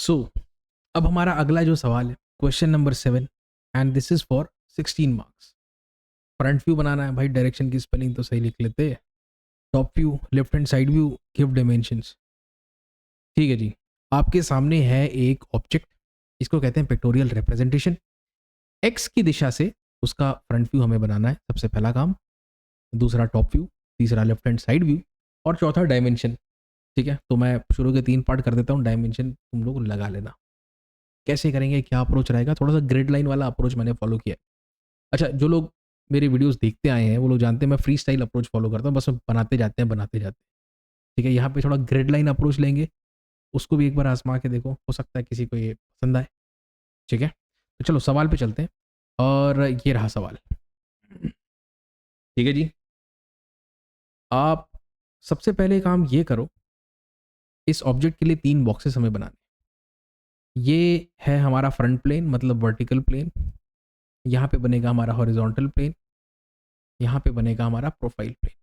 सो अब हमारा अगला जो सवाल है question number 7 and this is for 16 marks. Front view बनाना है भाई, डायरेक्शन की स्पेलिंग तो सही लिख लेते हैं। Top view, left hand side view, give dimensions. ठीक है जी, आपके सामने है एक ऑब्जेक्ट, इसको कहते हैं पिक्टोरियल रिप्रेजेंटेशन। एक्स की दिशा से उसका फ्रंट व्यू हमें बनाना है, सबसे पहला काम। दूसरा टॉप व्यू, तीसरा लेफ्ट हैंड साइड व्यू, और चौथा डायमेंशन। ठीक है, तो मैं शुरू के 3 पार्ट कर देता हूँ, डायमेंशन तुम लोग लगा लेना। कैसे करेंगे, क्या अप्रोच रहेगा, थोड़ा सा ग्रिड लाइन वाला अप्रोच मैंने फॉलो किया है। अच्छा, जो लोग मेरे वीडियोस देखते आए हैं वो लोग जानते हैं मैं फ्री स्टाइल अप्रोच फॉलो करता हूँ, बस बनाते जाते हैं बनाते जाते हैं। ठीक है, यहाँ पे थोड़ा ग्रिड लाइन अप्रोच लेंगे, उसको भी एक बार आजमा के देखो, हो सकता है किसी को ये पसंद आए। ठीक है, तो चलो सवाल पे चलते हैं, और ये रहा सवाल। ठीक है जी, आप सबसे पहले काम ये करो, इस ऑब्जेक्ट के लिए 3 बॉक्सेस हमें बनाने। ये है हमारा फ्रंट प्लेन मतलब वर्टिकल प्लेन, यहाँ पे बनेगा हमारा हॉरिजॉन्टल प्लेन, यहाँ पे बनेगा हमारा प्रोफाइल प्लेन।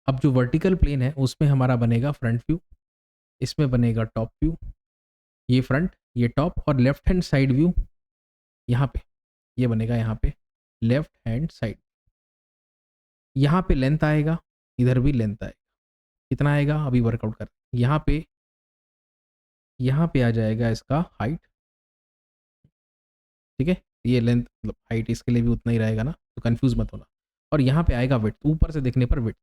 अब जो वर्टिकल प्लेन है उसमें हमारा बनेगा फ्रंट व्यू, इसमें बनेगा टॉप व्यू, ये फ्रंट ये टॉप, और लेफ्ट हैंड साइड व्यू यहाँ पे, ये बनेगा यहाँ पे लेफ्ट हैंड साइड। यहाँ पे लेंथ आएगा, इधर भी लेंथ आएगा। कितना आएगा अभी वर्कआउट कर। यहाँ पे आ जाएगा इसका हाइट। ठीक है, ये लेंथ मतलब हाइट इसके लिए भी उतना ही रहेगा ना, तो कंफ्यूज मत होना। और यहाँ पे आएगा विड्थ, ऊपर से देखने पर विड्थ।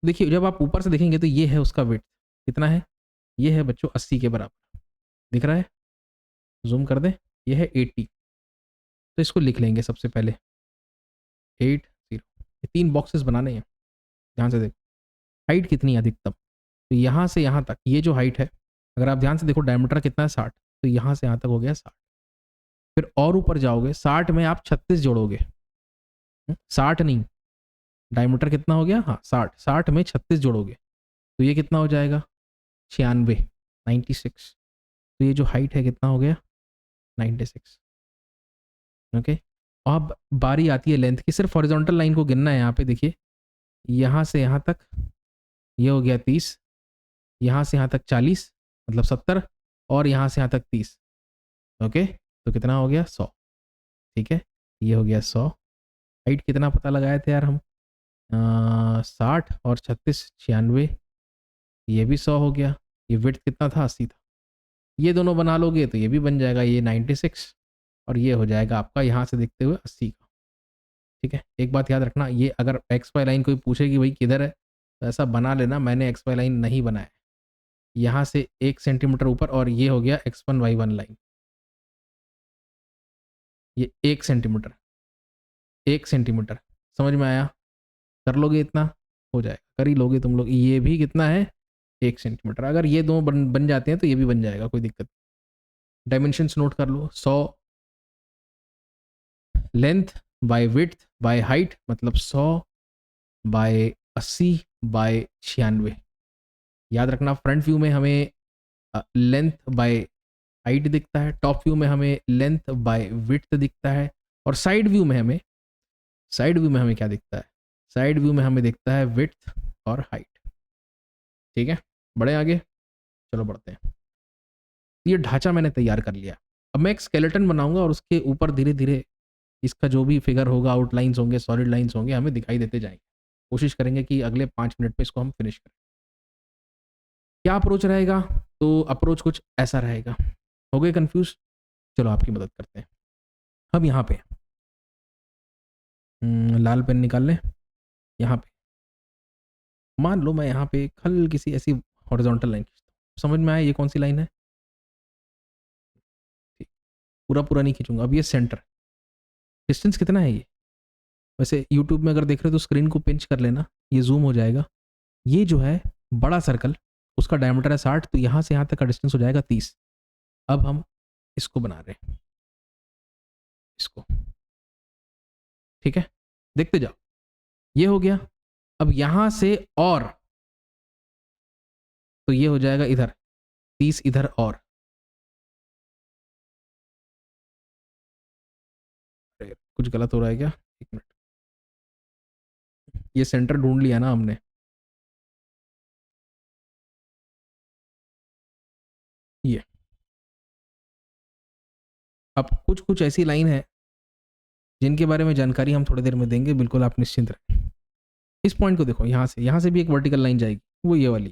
देखिए जब आप ऊपर से देखेंगे तो ये है उसका विड्थ, कितना है, ये है बच्चों 80 के बराबर। दिख रहा है, जूम कर दे, ये है 80। तो इसको लिख लेंगे सबसे पहले 80। ये 3 बॉक्सेस बनाने हैं, ध्यान से देखो। हाइट कितनी है अधिकतम, तो यहाँ से यहाँ तक ये जो हाइट है, अगर आप ध्यान से देखो डायमीटर कितना है 60, तो यहाँ से यहाँ तक हो गया 60। फिर और ऊपर जाओगे 60 में आप 36 जोड़ोगे, 60 नहीं, डायमीटर कितना हो गया, हाँ 60, 60 में 36 जोड़ोगे तो ये कितना हो जाएगा 96, 96। तो ये जो हाइट है कितना हो गया 96। ओके, अब बारी आती है लेंथ की, सिर्फ हॉरिजॉन्टल लाइन को गिनना है। यहाँ पे देखिए, यहाँ से यहाँ तक ये हो गया 30, यहाँ से यहाँ तक 40 मतलब 70, और यहाँ से यहाँ तक 30। ओके, तो कितना हो गया 100। ठीक है, ये हो गया 100। हाइट कितना पता लगाए थे यार हम, 60 और 36 96, ये भी 100 हो गया। ये विड्थ कितना था 80 था, ये दोनों बना लोगे तो ये भी बन जाएगा ये 96, और ये हो जाएगा आपका यहाँ से देखते हुए 80 का। ठीक है, एक बात याद रखना, ये अगर एक्स वाई लाइन कोई पूछे कि भाई किधर है, तो ऐसा बना लेना मैंने एक्स वाई लाइन नहीं बनाया, यहाँ से 1 सेंटीमीटर ऊपर, और ये हो गया X1Y1 लाइन, ये 1 सेंटीमीटर, 1 सेंटीमीटर। समझ में आया, कर लोगे इतना हो जाएगा, कर ही लोगे तुम लोग। ये भी कितना है 1 सेंटीमीटर, अगर ये दो बन जाते हैं तो ये भी बन जाएगा, कोई दिक्कत। डायमेंशंस नोट कर लो, 100 length bye width by height मतलब 100 बाय 80 बाय 96। याद रखना फ्रंट व्यू में हमें लेंथ बाय हाइट दिखता है, टॉप व्यू में हमें लेंथ बाय विड्थ दिखता है, और साइड व्यू में हमें क्या दिखता है, साइड व्यू में हमें दिखता है विड्थ और हाइट। ठीक है, बढ़े आगे, चलो बढ़ते हैं। ये ढांचा मैंने तैयार कर लिया, अब मैं एक स्केलेटन बनाऊंगा और उसके ऊपर धीरे धीरे इसका जो भी फिगर होगा, आउटलाइंस होंगे, सॉलिड लाइंस होंगे, हमें दिखाई देते जाएंगे। कोशिश करेंगे कि अगले 5 मिनट में इसको हम फिनिश करें। क्या अप्रोच रहेगा, तो अप्रोच कुछ ऐसा रहेगा। हो गए कंफ्यूज, चलो आपकी मदद करते हैं। अब यहाँ पे लाल पेन निकाल लें, यहाँ पे मान लो मैं यहाँ पे एक हल्की सी ऐसी हॉरिजॉन्टल लाइन खींचता हूँ। समझ में आया ये कौन सी लाइन है, ठीक, पूरा पूरा नहीं खींचूंगा। अब ये सेंटर, डिस्टेंस कितना है ये, वैसे यूट्यूब में अगर देख रहे हो तो स्क्रीन को पिंच कर लेना, ये जूम हो जाएगा। ये जो है बड़ा सर्कल, उसका डायमीटर है 60, तो यहाँ से यहाँ तक का डिस्टेंस हो जाएगा 30। अब हम इसको बना रहे हैं, इसको, ठीक है, देखते जाओ, ये हो गया। अब यहाँ से और, तो ये हो जाएगा इधर 30, इधर और, अरे कुछ गलत हो रहा है क्या, एक मिनट, ये सेंटर ढूंढ लिया ना हमने, ये अब कुछ कुछ ऐसी लाइन है जिनके बारे में जानकारी हम थोड़ी देर में देंगे, बिल्कुल आप निश्चिंत रहें। इस पॉइंट को देखो, यहाँ से भी एक वर्टिकल लाइन जाएगी, वो ये वाली,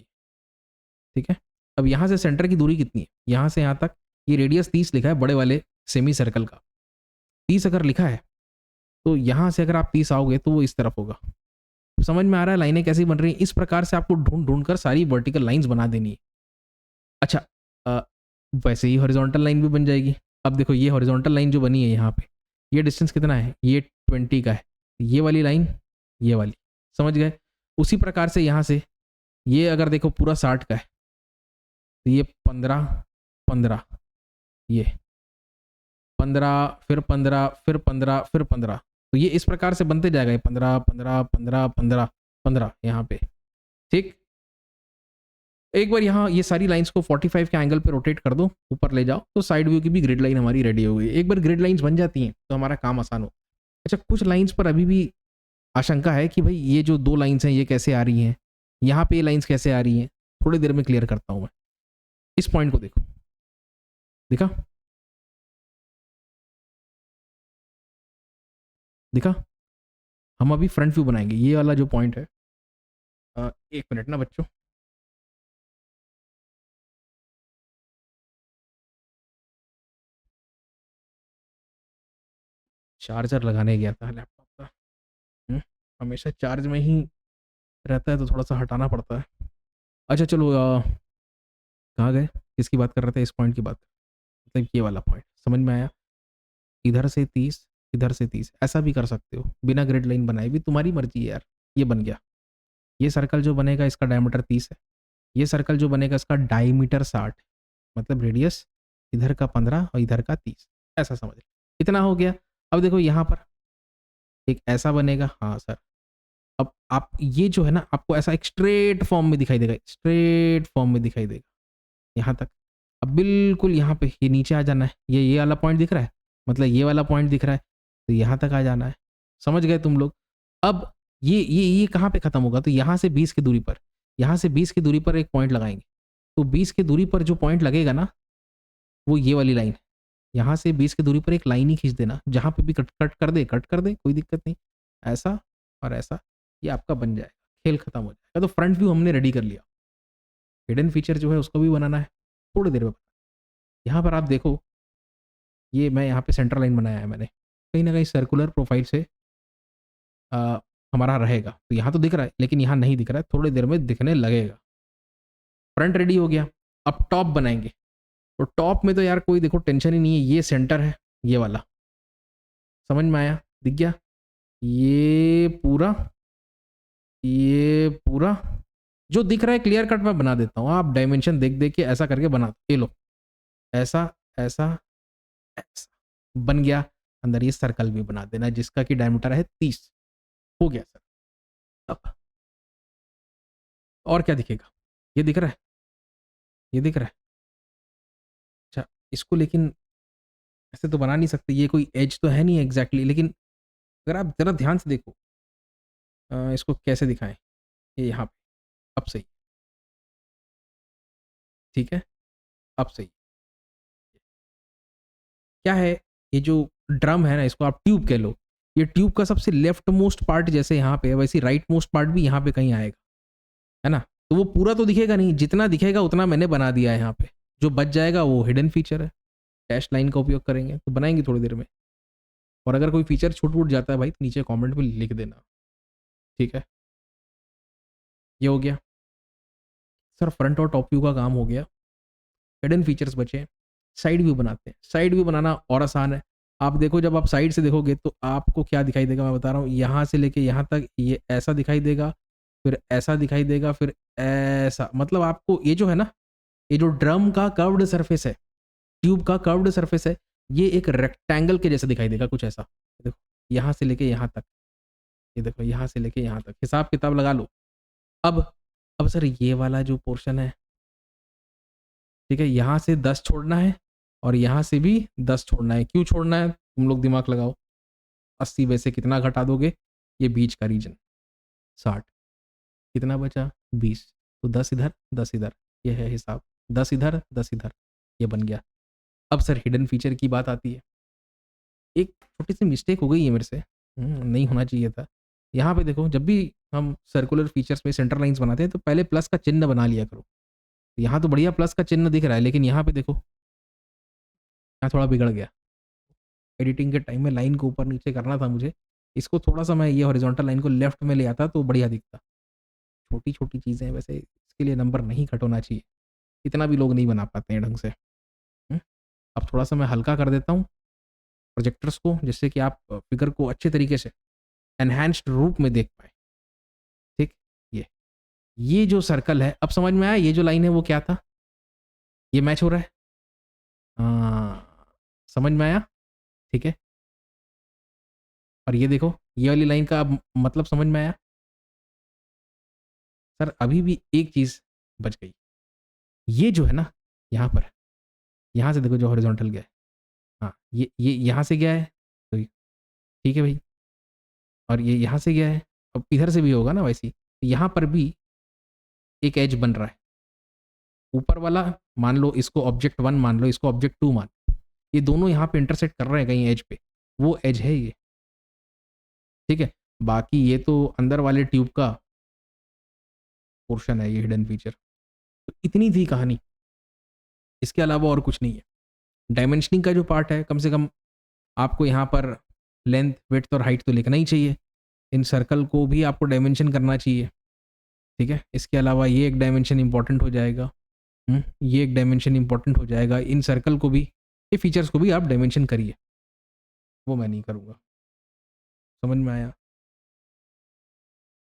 ठीक है। अब यहाँ से सेंटर की दूरी कितनी है, यहाँ से यहाँ तक, ये रेडियस 30 लिखा है बड़े वाले सेमी सर्कल का। 30 अगर लिखा है तो यहाँ से अगर आप 30 आओगे तो वो इस तरफ होगा। समझ में आ रहा है लाइनें कैसी बन रही हैं? इस प्रकार से आपको ढूंढ ढूंढ कर सारी वर्टिकल लाइंस बना देनी है। अच्छा, अ, वैसे ही हॉरिजॉन्टल लाइन भी बन जाएगी। अब देखो ये हॉरिजॉन्टल लाइन जो बनी है यहाँ पे, ये डिस्टेंस कितना है, ये 20 का है। ये वाली लाइन, ये वाली, समझ गए? उसी प्रकार से यहाँ से ये अगर देखो पूरा 60 का है, तो ये 15 15, ये 15 फिर 15 फिर 15 फिर 15, तो ये इस प्रकार से बनते जाएगा, ये 15 15 15 15 15 यहाँ पे, ठीक। एक बार यहाँ ये सारी लाइंस को 45 के एंगल पे रोटेट कर दो, ऊपर ले जाओ, तो साइड व्यू की भी ग्रिड लाइन हमारी रेडी हो गई। एक बार ग्रिड लाइंस बन जाती हैं तो हमारा काम आसान हो। अच्छा, कुछ लाइंस पर अभी भी आशंका है कि भाई ये जो 2 लाइंस हैं ये कैसे आ रही हैं, यहाँ पे ये लाइंस कैसे आ रही हैं, थोड़ी देर में क्लियर करता हूँ मैं। इस पॉइंट को देखो, दिखा दिखा? हम अभी फ्रंट व्यू बनाएंगे, ये वाला जो पॉइंट है। एक मिनट ना बच्चों, चार्जर लगाने गया था लैपटॉप का। हमेशा चार्ज में ही रहता है तो थोड़ा सा हटाना पड़ता है। अच्छा चलो, कहाँ गए, किसकी बात कर रहे थे? इस पॉइंट की बात, मतलब ये वाला पॉइंट समझ में आया। इधर से 30, इधर से 30, ऐसा भी कर सकते हो बिना ग्रिड लाइन बनाए भी, तुम्हारी मर्जी है यार। ये बन गया, ये सर्कल जो बनेगा इसका डायमीटर 30 है, ये सर्कल जो बनेगा इसका डायमीटर 60, मतलब रेडियस इधर का 15 और इधर का 30, ऐसा समझ। इतना हो गया। अब देखो यहाँ पर एक ऐसा बनेगा, हाँ सर। अब आप ये जो है ना, आपको ऐसा एक स्ट्रेट फॉर्म में दिखाई देगा, स्ट्रेट फॉर्म में दिखाई देगा यहाँ तक। अब बिल्कुल यहाँ पे ये नीचे आ जाना है, ये वाला पॉइंट दिख रहा है, मतलब ये वाला पॉइंट दिख रहा है, तो यहाँ तक आ जाना है। समझ गए तुम लोग? अब ये कहाँ पे खत्म होगा, तो यहाँ से 20 की दूरी पर, यहाँ से 20 की दूरी पर एक पॉइंट लगाएंगे। तो 20 की दूरी पर जो पॉइंट लगेगा ना, वो ये वाली लाइन। यहाँ से 20 की दूरी पर एक लाइन ही खींच देना, जहाँ पे भी कट कट कर दे, कोई दिक्कत नहीं। ऐसा और ऐसा, ये आपका बन जाएगा, खेल खत्म हो जाएगा। तो फ्रंट व्यू हमने रेडी कर लिया। हिडन फीचर जो है उसको भी बनाना है, थोड़ी देर में। यहाँ पर आप देखो, ये मैं यहाँ पे सेंटर लाइन बनाया है मैंने, कहीं ना कहीं सर्कुलर प्रोफाइल से आ, हमारा रहेगा। तो यहाँ तो दिख रहा है लेकिन यहाँ नहीं दिख रहा है, थोड़ी देर में दिखने लगेगा। फ्रंट रेडी हो गया। अब टॉप बनाएंगे। तो टॉप में तो यार कोई देखो टेंशन ही नहीं है, ये सेंटर है, ये वाला समझ में आया, दिख गया? ये पूरा जो दिख रहा है क्लियर कट मैं बना देता हूँ, आप डायमेंशन देख देख के ऐसा करके बना, ये लो, ऐसा ऐसा ऐसा बन गया। अंदर ये सर्कल भी बना देना जिसका कि डायमीटर है 30। हो गया सर। अब और क्या दिखेगा, ये दिख रहा है, ये दिख रहा है। अच्छा, इसको लेकिन ऐसे तो बना नहीं सकते, ये कोई एज तो है नहीं एग्जैक्टली, लेकिन अगर आप जरा ध्यान से देखो, इसको कैसे दिखाएं, ये यहाँ पे, अब सही, ठीक है, अब सही। क्या है, ये जो ड्रम है ना, इसको आप ट्यूब कह लो। ये ट्यूब का सबसे लेफ्ट मोस्ट पार्ट जैसे यहाँ पे है, वैसे राइट मोस्ट पार्ट भी यहाँ पे कहीं आएगा, है ना? तो वो पूरा तो दिखेगा नहीं, जितना दिखेगा उतना मैंने बना दिया है यहाँ पे। जो बच जाएगा वो हिडन फीचर है, डैश लाइन का उपयोग करेंगे, तो बनाएंगे थोड़ी देर में। और अगर कोई फीचर छूट वूट जाता है भाई तो नीचे कमेंट में लिख देना, ठीक है? ये हो गया सर, फ्रंट और टॉप व्यू का काम हो गया। हिडन फीचर्स बचे, साइड व्यू बनाते हैं। साइड व्यू बनाना और आसान है। आप देखो, जब आप साइड से देखोगे तो आपको क्या दिखाई देगा, मैं बता रहा हूँ। यहाँ से लेके यहाँ तक ये ऐसा दिखाई देगा, फिर ऐसा दिखाई देगा, फिर ऐसा। मतलब आपको ये जो है ना, ये जो ड्रम का कर्व्ड सरफेस है, ट्यूब का कर्व्ड सरफेस है, ये एक रेक्टेंगल के जैसा दिखाई देगा, कुछ ऐसा। देखो, यहाँ से लेके यहाँ तक, ये देखो, यहाँ से लेके यहाँ तक, हिसाब किताब लगा लो। अब सर ये वाला जो पोर्शन है, ठीक है, यहाँ से 10 छोड़ना है और यहाँ से भी 10 छोड़ना है। क्यों छोड़ना है, तुम लोग दिमाग लगाओ। 80 में से कितना घटा दोगे, ये बीच का रीजन 60, कितना बचा 20, तो 10 इधर 10 इधर, ये है हिसाब। 10 इधर 10 इधर, ये बन गया। अब सर हिडन फीचर की बात आती है। एक छोटी सी मिस्टेक हो गई है मेरे से, नहीं होना चाहिए था। यहाँ पे देखो, जब भी हम सर्कुलर फीचर्स में सेंटर लाइन्स बनाते हैं तो पहले प्लस का चिन्ह बना लिया करो। यहाँ तो बढ़िया प्लस का चिन्ह दिख रहा है, लेकिन यहाँ पे देखो, यहाँ थोड़ा बिगड़ गया। एडिटिंग के टाइम में लाइन को ऊपर नीचे करना था मुझे, इसको थोड़ा सा मैं ये हॉरिजॉन्टल लाइन को लेफ्ट में ले आता तो बढ़िया दिखता। छोटी छोटी चीज़ें, वैसे इसके लिए नंबर नहीं कट होना चाहिए, इतना भी लोग नहीं बना पाते हैं ढंग से। अब थोड़ा सा मैं हल्का कर देता हूँ प्रोजेक्टर्स को, जिससे कि आप फिगर को अच्छे तरीके से एनहांस्ड रूप में देख पाए। ठीक, ये जो सर्कल है, अब समझ में आया ये जो लाइन है वो क्या था, ये मैच हो रहा है। समझ में आया? ठीक है। और ये देखो, ये वाली लाइन का अब मतलब समझ में आया? सर अभी भी एक चीज़ बच गई, ये जो है ना यहाँ पर, यहाँ से देखो जो हॉरिजॉन्टल गया है, हाँ ये यहाँ से गया है, तो ठीक है भाई, और ये यहाँ से गया है, अब इधर से भी होगा ना वैसे ही, यहाँ पर भी एक एज बन रहा है। ऊपर वाला मान लो इसको ऑब्जेक्ट 1 मान लो, इसको ऑब्जेक्ट 2 मान, ये दोनों यहाँ पे इंटरसेक्ट कर रहे हैं कहीं एज पे, वो एज है ये। ठीक है, बाकी ये तो अंदर वाले ट्यूब का पोर्शन है, ये हिडन फीचर। तो इतनी थी कहानी, इसके अलावा और कुछ नहीं है। डायमेंशनिंग का जो पार्ट है, कम से कम आपको यहाँ पर लेंथ, विड्थ और हाइट तो लिखना ही चाहिए। इन सर्कल को भी आपको डायमेंशन करना चाहिए। ठीक है, इसके अलावा ये एक डायमेंशन इंपॉर्टेंट हो जाएगा, ये एक डायमेंशन इंपॉर्टेंट हो जाएगा। इन सर्कल को भी, ये फीचर्स को भी आप डायमेंशन करिए, वो मैं नहीं करूँगा। समझ में आया?